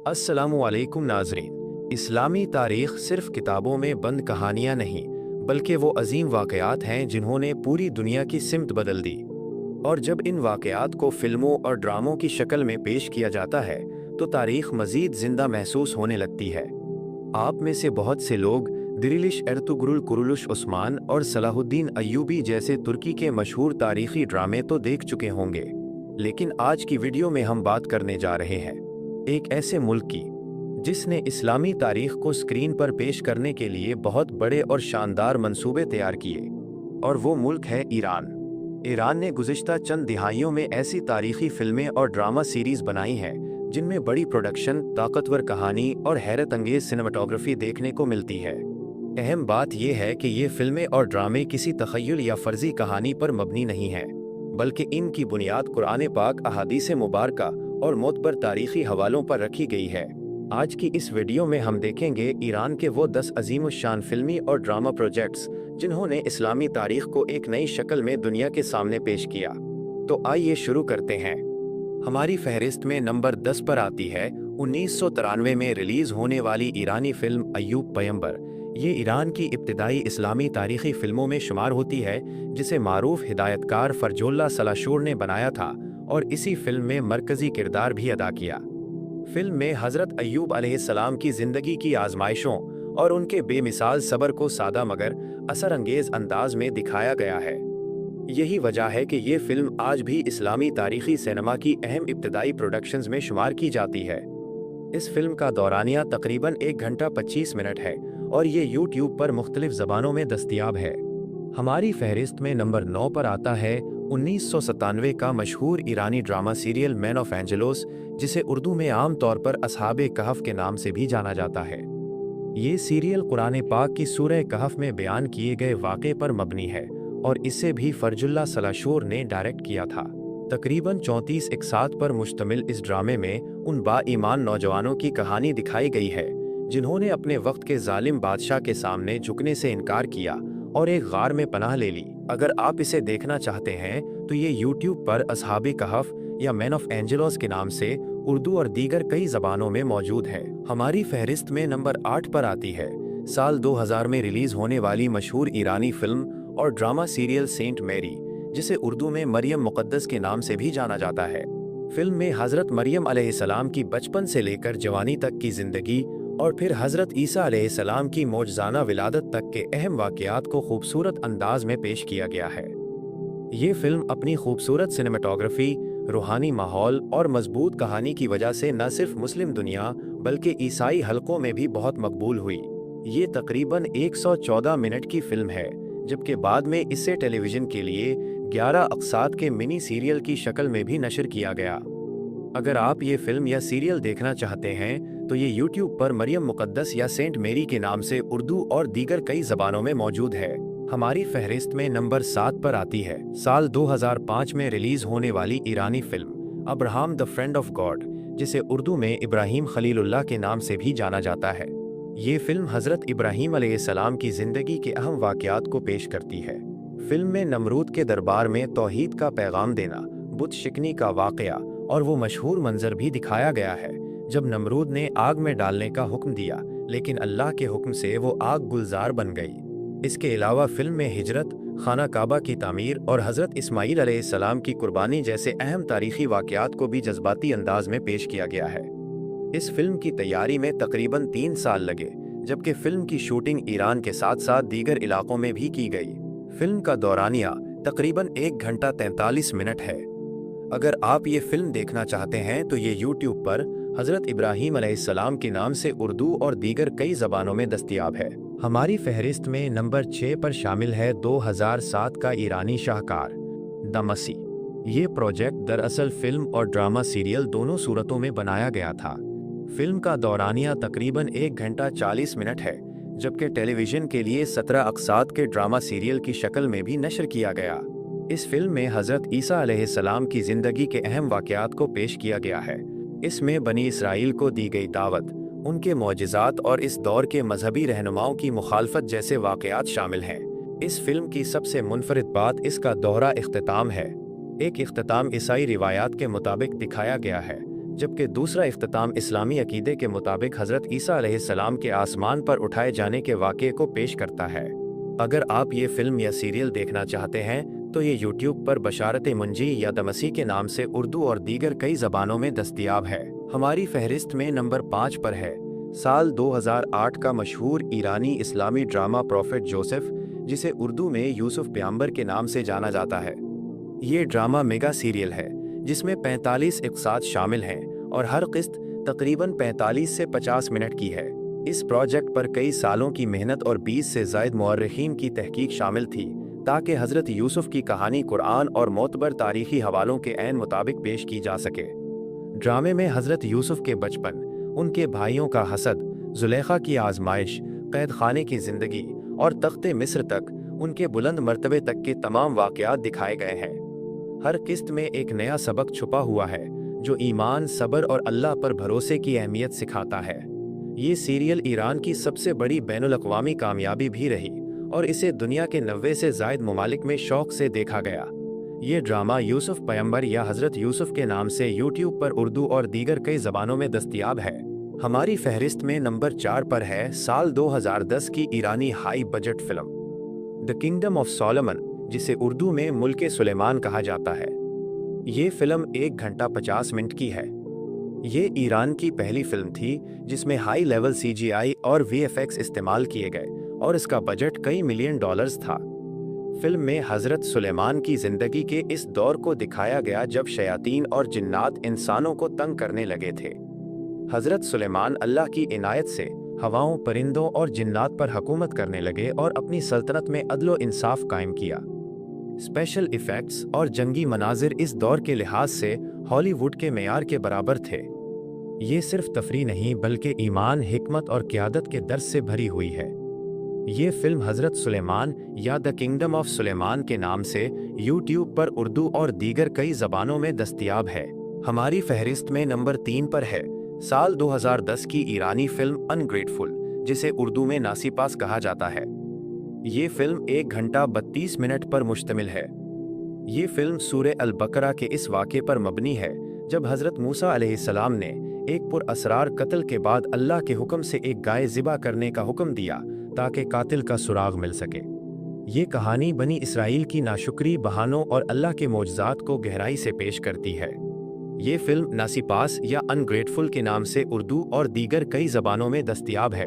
अस्सलामुअलैकुम नाज़रीन। इस्लामी तारीख़ सिर्फ़ किताबों में बंद कहानियाँ नहीं, बल्कि वो अजीम वाक़यात हैं जिन्होंने पूरी दुनिया की सिमत बदल दी। और जब इन वाक़यात को फ़िल्मों और ड्रामों की शक्ल में पेश किया जाता है तो तारीख़ मज़ीद ज़िंदा महसूस होने लगती है। आप में से बहुत से लोग दिरिलिश एर्तुगरुल कुरुलुश उस्मान और सलाहुद्दीन अय्यूबी जैसे तुर्की के मशहूर तारीख़ी ड्रामे तो देख चुके होंगे, लेकिन आज की वीडियो में हम बात करने जा रहे हैं एक ऐसे मुल्क की जिसने इस्लामी तारीख़ को स्क्रीन पर पेश करने के लिए बहुत बड़े और शानदार मंसूबे तैयार किए, और वो मुल्क है ईरान। ईरान ने गुज़िश्ता चंद दिहाइयों में ऐसी तारीख़ी फ़िल्में और ड्रामा सीरीज़ बनाई हैं जिनमें बड़ी प्रोडक्शन, ताकतवर कहानी और हैरत अंगेज़ सिनेमाटोग्राफी देखने को मिलती है। अहम बात यह है कि ये फ़िल्में और ड्रामे किसी तख़य्युल या फ़र्ज़ी कहानी पर मबनी नहीं हैं, बल्कि इनकी बुनियाद कुरान पाक, अहादीस मुबारका और मोतबर तारीख़ी हवालों पर रखी गई है। आज की इस वीडियो में हम देखेंगे ईरान के वो 10 अज़ीमुश्शान फ़िल्मी और ड्रामा प्रोजेक्ट्स जिन्होंने इस्लामी तारीख़ को एक नई शक्ल में दुनिया के सामने पेश किया। तो आइए शुरू करते हैं। हमारी फहरिस्त में नंबर 10 पर आती है 1993 में रिलीज़ होने वाली ईरानी फ़िल्म अय्यूब पैगंबर। ये ईरान की इब्तिदाई इस्लामी तारीख़ी फ़िल्मों में शुमार होती है, जिसे मारूफ हिदायतकार फरजोल्ला सलाशूर ने बनाया था और इसी फिल्म में मरकज़ी किरदार भी अदा किया। फिल्म में हज़रत अय्यूब अलैहिस्सलाम की ज़िंदगी की आजमाइशों और उनके बेमिसाल सब्र को सादा मगर असर अंगेज़ अंदाज में दिखाया गया है। यही वजह है कि ये फिल्म आज भी इस्लामी तारीख़ी सिनेमा की अहम इब्तिदाई प्रोडक्शंस में शुमार की जाती है। इस फिल्म का दौरानिया तकरीबन 1 घंटा 25 मिनट है और ये यूट्यूब पर मुख्तलिफ ज़बानों में दस्तयाब है। हमारी फहरिस्त में नंबर 9 पर आता है 1997 का मशहूर ईरानी ड्रामा सीरियल मैन ऑफ एंजेलोस, जिसे उर्दू में आम तौर पर असहाबे कहफ के नाम से भी जाना जाता है। ये सीरियल कुरान पाक की सूरह कहफ में बयान किए गए वाक़े पर मबनी है और इसे भी फरजुल्ला सलाशूर ने डायरेक्ट किया था। तकरीबन 34 इक़सात पर मुश्तमिल इस ड्रामे में उन बाईमान नौजवानों की कहानी दिखाई गई है जिन्होंने अपने वक्त के जालिम बादशाह के सामने झुकने से इनकार किया और एक गार में पनाह ले ली। अगर आप इसे देखना चाहते हैं तो ये यूट्यूब पर असहाबे कहफ या मैन ऑफ एंजेलोस के नाम से उर्दू और दीगर कई ज़बानों में मौजूद है। हमारी फहरिस्त में नंबर 8 पर आती है साल 2000 में रिलीज़ होने वाली मशहूर ईरानी फिल्म और ड्रामा सीरियल सेंट मैरी, जिसे उर्दू में मरियम मुक़द्दस के नाम से भी जाना जाता है। फिल्म में हज़रत मरियम अलैहिस्सलाम की बचपन से लेकर जवानी तक की ज़िंदगी और फिर हज़रत ईसा अलैहिस्सलाम की मौजज़ाना विलादत तक के अहम वाक़यात को खूबसूरत अंदाज में पेश किया गया है। ये फिल्म अपनी खूबसूरत सिनेमाटोग्राफी, रूहानी माहौल और मजबूत कहानी की वजह से न सिर्फ मुस्लिम दुनिया बल्कि ईसाई हलकों में भी बहुत मकबूल हुई। ये तकरीबन 114 मिनट की फिल्म है, जबकि बाद में इसे टेलीविज़न के लिए 11 अक़सात के मिनी सीरियल की शक्ल में भी नशर किया गया। अगर आप ये फिल्म या सीरियल देखना चाहते हैं तो ये यूट्यूब पर मरियम मुक़द्दस या सेंट मैरी के नाम से उर्दू और दीगर कई ज़बानों में मौजूद है। हमारी फहरिस्त में नंबर 7 पर आती है साल 2005 में रिलीज़ होने वाली ईरानी film Abraham the friend of God, जिसे उर्दू में इब्राहिम खलीलुल्लाह के नाम से भी जाना जाता है। ये फिल्म हज़रत इब्राहिम अलैहिस्सलाम की ज़िंदगी के अहम वाक़यात को पेश करती है। फिल्म में नमरूद के दरबार में तौहीद का पैगाम देना, बुत शिकनी का वाक़या और वो मशहूर मंजर भी दिखाया गया है जब नमरूद ने आग में डालने का हुक्म दिया, लेकिन अल्लाह के हुक्म से वो आग गुलजार बन गई। इसके अलावा फिल्म में हिजरत, खाना काबा की तामीर और हज़रत इस्माईल अलैहिस्सलाम की कुर्बानी जैसे अहम तारीख़ी वाक़यात को भी जज्बाती अंदाज में पेश किया गया है। इस फिल्म की तैयारी में तकरीबन 3 साल लगे, जबकि फिल्म की शूटिंग ईरान के साथ साथ दीगर इलाकों में भी की गई। फिल्म का दौरानिया तकरीबन 1 घंटा 43 मिनट है। अगर आप ये फिल्म देखना चाहते हैं तो ये यूट्यूब पर हज़रत इब्राहिम अलैहिस्सलाम के नाम से उर्दू और दीगर कई ज़बानों में दस्तयाब है। हमारी फहरिस्त में नंबर 6 पर शामिल है 2007 का ईरानी शाहकार द मसी। ये प्रोजेक्ट दरअसल फिल्म और ड्रामा सीरियल दोनों सूरतों में बनाया गया था। फिल्म का दौरानिया तकरीबन 1 घंटा 40 मिनट है, जबकि टेलीविज़न के लिए 17 अक़सात के ड्रामा सीरियल की शक्ल में भी नशर किया गया। इस फिल्म में हज़रत ईसा अलैहिस्सलाम की ज़िंदगी के अहम वाक़यात को पेश किया गया है। इसमें बनी इसराइल को दी गई दावत, उनके मौजिज़ात और इस दौर के मजहबी रहनुमाओं की मुखालफत जैसे वाक़यात शामिल हैं। इस फिल्म की सबसे मुनफरिद बात इसका दोहरा इख्तिताम है। एक इख्तिताम ईसाई रिवायात के मुताबिक दिखाया गया है, जबकि दूसरा इख्तिताम इस्लामी अकीदे के मुताबिक हज़रत ईसा अलैहिस्सलाम के आसमान पर उठाए जाने के वाक़े को पेश करता है। अगर आप ये फिल्म या सीरियल देखना चाहते हैं तो ये यूट्यूब पर बशारत मुंजी या द मसीह के नाम से उर्दू और दीगर कई ज़बानों में दस्तयाब है। हमारी फहरिस्त में नंबर 5 पर है साल 2008 का मशहूर ईरानी इस्लामी ड्रामा प्रॉफेट जोसेफ, जिसे उर्दू में यूसुफ प्याम्बर के नाम से जाना जाता है। ये ड्रामा मेगा सीरियल है जिसमें 45 एपिसोड शामिल हैं और हर किस्त तकरीबन 45 से 50 मिनट की है। इस प्रोजेक्ट पर कई सालों की मेहनत और 20 से ज़ायद मुअर्रिखीन की तहकीक शामिल थी ताकि हज़रत यूसुफ की कहानी कुरान और मोतबर तारीखी हवालों के ऐन मुताबिक पेश की जा सके। ड्रामे में हज़रत यूसुफ के बचपन, उनके भाइयों का हसद, जुलेखा की आजमाइश, कैद खाने की ज़िंदगी और तख्ते मिस्र तक उनके बुलंद मर्तबे तक के तमाम वाक़यात दिखाए गए हैं। हर किस्त में एक नया सबक छुपा हुआ है जो ईमान, सब्र और अल्लाह पर भरोसे की अहमियत सिखाता है। ये सीरियल ईरान की सबसे बड़ी बैनुल-अक़वामी कामयाबी भी रही और इसे दुनिया के 90 से ज़ायद ममालिक में शौक़ से देखा गया। ये ड्रामा यूसुफ पैगंबर या हज़रत यूसुफ के नाम से यूट्यूब पर उर्दू और दीगर कई ज़बानों में दस्तयाब है। हमारी फहरिस्त में नंबर 4 पर है साल 2010 की ईरानी high budget film the kingdom of Solomon, जिसे उर्दू में मुल्के सुलेमान कहा जाता है। ये फिल्म 1 घंटा 50 मिनट की है। ये ईरान की पहली फिल्म थी जिसमें हाई लेवल CGI और VFX इस्तेमाल किए गए और इसका बजट कई मिलियन डॉलर्स था। फिल्म में हज़रत सुलेमान की ज़िंदगी के इस दौर को दिखाया गया जब शयातीन और जिन्नात इंसानों को तंग करने लगे थे। हज़रत सुलेमान अल्लाह की इनायत से हवाओं, परिंदों और जिन्नात पर हुकूमत करने लगे और अपनी सल्तनत में अदलो इंसाफ कायम किया। स्पेशल इफ़ेक्ट्स और जंगी मनाजिर इस दौर के लिहाज से हॉलीवुड के मेयार के बराबर थे। ये सिर्फ तफरी नहीं बल्कि ईमान, हिकमत और क़यादत के दर्स से भरी हुई है। ये फिल्म हज़रत सुलेमान या द किंगडम ऑफ सुलेमान के नाम से यूट्यूब पर उर्दू और दीगर कई ज़बानों में दस्तयाब है। हमारी फहरिस्त में नंबर 3 पर है साल 2010 की ईरानी फिल्म अनग्रेटफुल, जिसे उर्दू में नासीपास कहा जाता है। ये फिल्म 1 घंटा 32 मिनट पर मुश्तमिल है। ये फिल्म सूरे अल-बकरा के इस वाक़े पर मबनी है जब हज़रत मूसा अलैहिस्सलाम ने एक पुरअसरार कत्ल के बाद अल्लाह के हुक्म से एक गाय ज़िबा करने का हुक्म दिया ताकि कातिल का सुराग मिल सके। ये कहानी बनी इसराइल की नाशुक्री, बहानों और अल्लाह के मोजज़ात को गहराई से पेश करती है। ये फिल्म नासीपास या अनग्रेटफुल के नाम से उर्दू और दीगर कई ज़बानों में दस्तयाब है।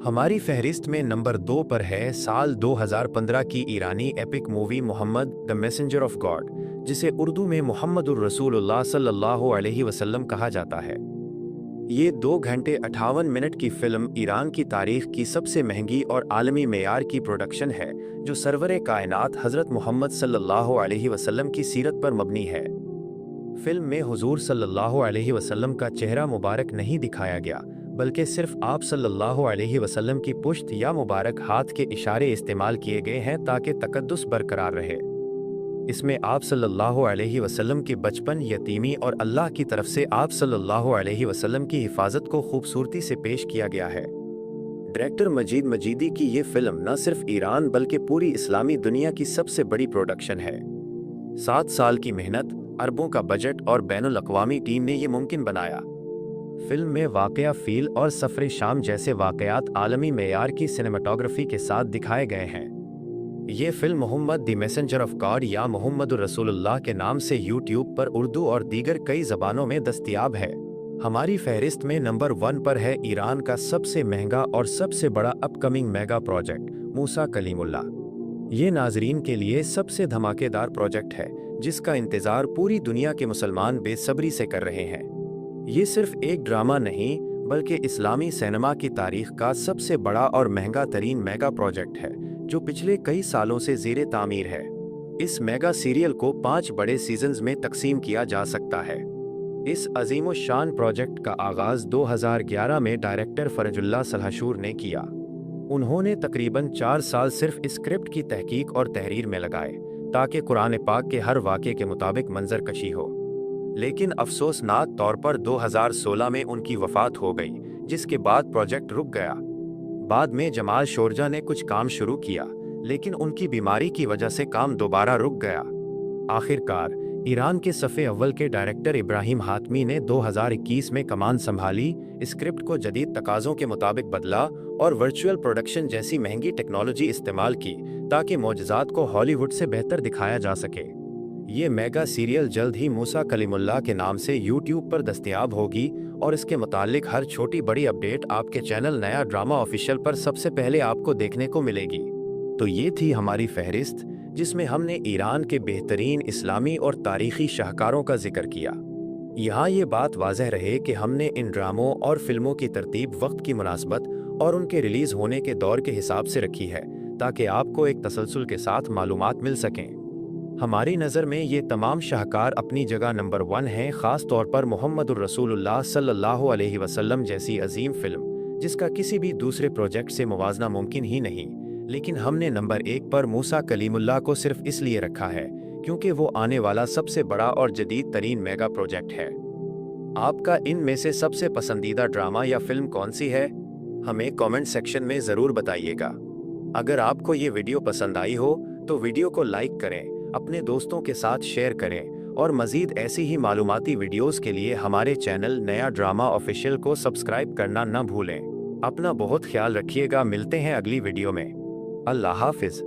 हमारी फहरिस्त में नंबर 2 पर है साल 2015 की ईरानी epic movie Muhammad the messenger of God, जिसे उर्दू में मुहम्मदुर रसूलुल्लाह सल्लल्लाहु अलैहि वसल्लम कहा जाता है। ये 2 घंटे 58 मिनट की फिल्म ईरान की तारीख की सबसे महंगी और आलमी मेयार की प्रोडक्शन है जो सरवरे कायनात हज़रत मोहम्मद सल्लल्लाहु अलैहि वसल्लम की सीरत पर मबनी है। फिल्म में हुजूर सल्लल्लाहु अलैहि वसल्लम का चेहरा मुबारक नहीं दिखाया गया बल्कि सिर्फ आप सल्लल्लाहु अलैहि वसल्लम की पुश्त या मुबारक हाथ के इशारे इस्तेमाल किए गए हैं ताकि तकद्दुस बरकरार रहे। इसमें आप सल्लल्लाहु अलैहि वसल्लम के बचपन, यतीमी और अल्लाह की तरफ से आप सल्लल्लाहु अलैहि वसल्लम की हिफाजत को खूबसूरती से पेश किया गया है। डायरेक्टर मजीद मजीदी की ये फिल्म न सिर्फ ईरान बल्कि पूरी इस्लामी दुनिया की सबसे बड़ी प्रोडक्शन है। 7 साल की मेहनत, अरबों का बजट और बैनुल-अक़वामी टीम ने ये मुमकिन बनाया। फिल्म में वाक़या फील और सफ़र शाम जैसे वाक़यात आलमी मेयार की सिनेमाटोग्राफी के साथ दिखाए गए हैं। ये film Muhammad the messenger of God या मुहम्मदुर रसूलुल्लाह के नाम से यूट्यूब पर उर्दू और दीगर कई ज़बानों में दस्तयाब है। हमारी फहरिस्त में नंबर 1 पर है ईरान का सबसे महंगा और सबसे बड़ा अपकमिंग मेगा प्रोजेक्ट मूसा कलीमुल्लाह। ये नाजरीन के लिए सबसे धमाकेदार प्रोजेक्ट है जिसका इंतज़ार पूरी दुनिया के मुसलमान बेसब्री से कर रहे हैं। ये सिर्फ एक ड्रामा नहीं बल्कि इस्लामी सिनेमा की तारीख का सबसे बड़ा और महंगा तरीन मेगा प्रोजेक्ट है जो पिछले कई सालों से ज़ेरे तामीर है। इस मेगा सीरियल को 5 बड़े सीजन्स में तकसीम किया जा सकता है। इस अजीम शान प्रोजेक्ट का आगाज़ 2011 में डायरेक्टर फरजुल्लाह सलहशूर ने किया। उन्होंने तकरीबन 4 साल सिर्फ इस स्क्रिप्ट की तहकीक और तहरीर में लगाए ताकि कुरान पाक के हर वाक़े के मुताबिक मंजर कशी हो। लेकिन अफसोसनाक तौर पर 2016 में उनकी वफ़ात हो गई, जिसके बाद प्रोजेक्ट रुक गया। बाद में जमाल शोरजा ने कुछ काम शुरू किया, लेकिन उनकी बीमारी की वजह से काम दोबारा रुक गया। आखिरकार ईरान के सफ़े अव्वल के डायरेक्टर इब्राहिम हातमी ने 2021 में कमान संभाली, स्क्रिप्ट को जदीद तकाज़ों के मुताबिक बदला और वर्चुअल प्रोडक्शन जैसी महंगी टेक्नोलॉजी इस्तेमाल की ताकि मोजज़ात को हॉलीवुड से बेहतर दिखाया जा सके। ये मेगा सीरियल जल्द ही मूसा कलीमुल्लाह के नाम से यूट्यूब पर दस्तयाब होगी और इसके मुतालिक हर छोटी बड़ी अपडेट आपके चैनल नया ड्रामा ऑफिशियल पर सबसे पहले आपको देखने को मिलेगी। तो ये थी हमारी फहरिस्त, जिसमें हमने ईरान के बेहतरीन इस्लामी और तारीख़ी शाहकारों का जिक्र किया। यहाँ ये बात वाज़ह रहे कि हमने इन ड्रामों और फिल्मों की तरतीब वक्त की मुनासबत और उनके रिलीज़ होने के दौर के हिसाब से रखी है ताकि आपको एक तसलसल के साथ मालूमात मिल सकें। हमारी नज़र में ये तमाम शाहकार अपनी जगह नंबर 1 हैं, ख़ास तौर पर मुहम्मदुर रसूलुल्लाह सल्लल्लाहु अलैहि वसल्लम जैसी अजीम फ़िल्म जिसका किसी भी दूसरे प्रोजेक्ट से मुवाजना मुमकिन ही नहीं। लेकिन हमने नंबर 1 पर मूसा कलीमुल्लाह को सिर्फ इसलिए रखा है क्योंकि वो आने वाला सबसे बड़ा और जदीद तरीन मेगा प्रोजेक्ट है। आपका इन में से सबसे पसंदीदा ड्रामा या फिल्म कौन सी है? हमें कमेंट सेक्शन में ज़रूर बताइएगा। अगर आपको ये वीडियो पसंद आई हो तो वीडियो को लाइक करें, अपने दोस्तों के साथ शेयर करें और मज़ीद ऐसी ही मालूमाती वीडियोस के लिए हमारे चैनल नया ड्रामा ऑफिशियल को सब्सक्राइब करना न भूलें। अपना बहुत ख्याल रखिएगा। मिलते हैं अगली वीडियो में। अल्लाह हाफिज़।